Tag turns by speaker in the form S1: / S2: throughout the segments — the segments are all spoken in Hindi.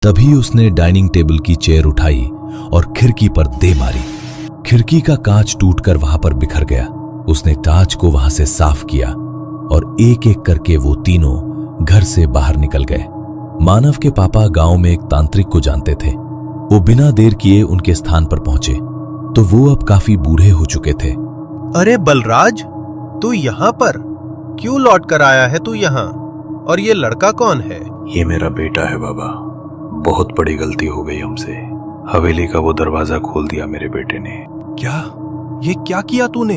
S1: तभी उसने डाइनिंग टेबल की चेयर उठाई और खिड़की पर दे मारी। खिड़की का कांच टूटकर वहां पर बिखर गया। उसने कांच को वहां से साफ किया और एक एक करके वो तीनों घर से बाहर निकल गए। मानव के पापा गांव में एक तांत्रिक को जानते थे। वो बिना देर किए उनके स्थान पर पहुंचे तो वो अब काफी बूढ़े हो चुके थे।
S2: अरे बलराज, तू यहाँ पर क्यों लौट कर आया है? तू यहाँ, और ये लड़का कौन है?
S3: ये मेरा बेटा है बाबा। बहुत बड़ी गलती हो गई हमसे। हवेली का वो दरवाजा खोल दिया मेरे बेटे ने।
S2: क्या? ये क्या किया तूने?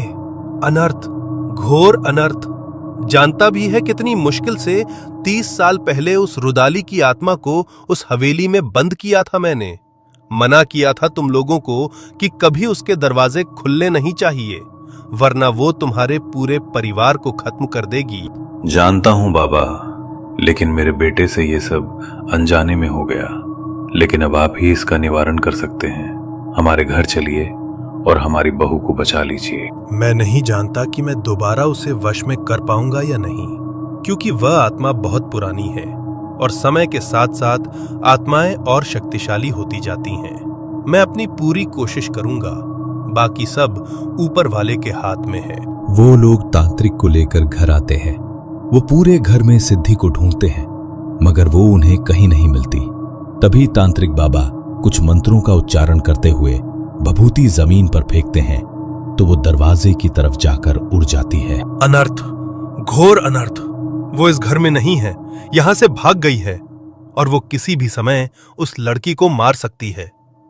S2: अनर्थ, घोर अनर्थ। जानता भी है कितनी मुश्किल से 30 साल पहले उस रुदाली की आत्मा को उस हवेली में बंद किया था मैंने। मना किया था तुम लोगों को कि कभी उसके दरवाजे खुलने नहीं चाहिए, वरना वो तुम्हारे पूरे परिवार को खत्म कर देगी।
S3: जानता हूं बाबा, लेकिन मेरे बेटे से ये सब अनजाने में हो गया। लेकिन अब आप ही इसका निवारण कर सकते हैं। हमारे घर चलिए और हमारी बहू को बचा लीजिए।
S2: मैं नहीं जानता कि मैं दोबारा उसे वश में कर पाऊंगा या नहीं, क्योंकि वह आत्मा बहुत पुरानी है और समय के साथ साथ आत्माएं और शक्तिशाली होती जाती हैं। मैं अपनी पूरी कोशिश करूंगा, बाकी सब ऊपर वाले के हाथ में है।
S1: वो लोग तांत्रिक को लेकर घर आते हैं। वो पूरे घर में सिद्धि को ढूंढते हैं, मगर वो उन्हें कहीं नहीं मिलती। तभी तांत्रिक बाबा कुछ मंत्रों का उच्चारण करते हुए भभूति जमीन पर फेंकते हैं तो वो दरवाजे की तरफ जाकर उड़ जाती है।
S2: अनर्थ, घोर अनर्थ। वो इस घर में नहीं है, यहां से भाग गई है और वो किसी भी समय उस लड़की को मार सकती है।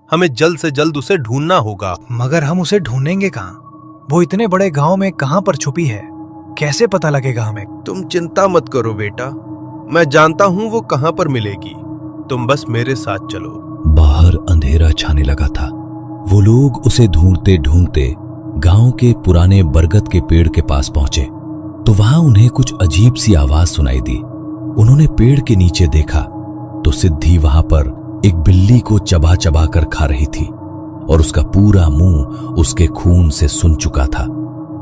S2: हमें जल्द से जल्द उसे ढूंढना होगा।
S4: मगर हम उसे ढूंढेंगे कहाँ? वो इतने बड़े गांव में कहां पर छुपी है? कैसे पता लगेगा हमें?
S2: तुम चिंता मत करो बेटा, मैं जानता हूं वो कहां पर मिलेगी। तुम बस मेरे साथ चलो।
S1: बाहर अंधेरा छाने लगा था। वो लोग उसे ढूंढते ढूंढते गांव के पुराने बरगद के पेड़ के पास पहुंचे तो वहां उन्हें कुछ अजीब सी आवाज सुनाई दी। उन्होंने पेड़ के नीचे देखा तो सिद्धि वहां पर एक बिल्ली को चबा चबा कर खा रही थी और उसका पूरा मुंह उसके खून से सुन चुका था।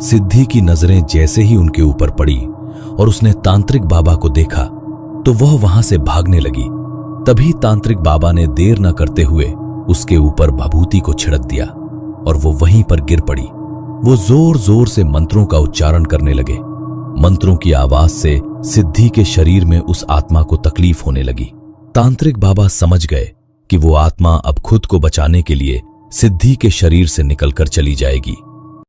S1: सिद्धि की नजरें जैसे ही उनके ऊपर पड़ी और उसने तांत्रिक बाबा को देखा तो वह वहां से भागने लगी। तभी तांत्रिक बाबा ने देर न करते हुए उसके ऊपर भभूति को छिड़क दिया और वो वहीं पर गिर पड़ी। वो जोर जोर से मंत्रों का उच्चारण करने लगे। मंत्रों की आवाज से सिद्धि के शरीर में उस आत्मा को तकलीफ होने लगी। तांत्रिक बाबा समझ गए कि वो आत्मा अब खुद को बचाने के लिए सिद्धि के शरीर से निकलकर चली जाएगी।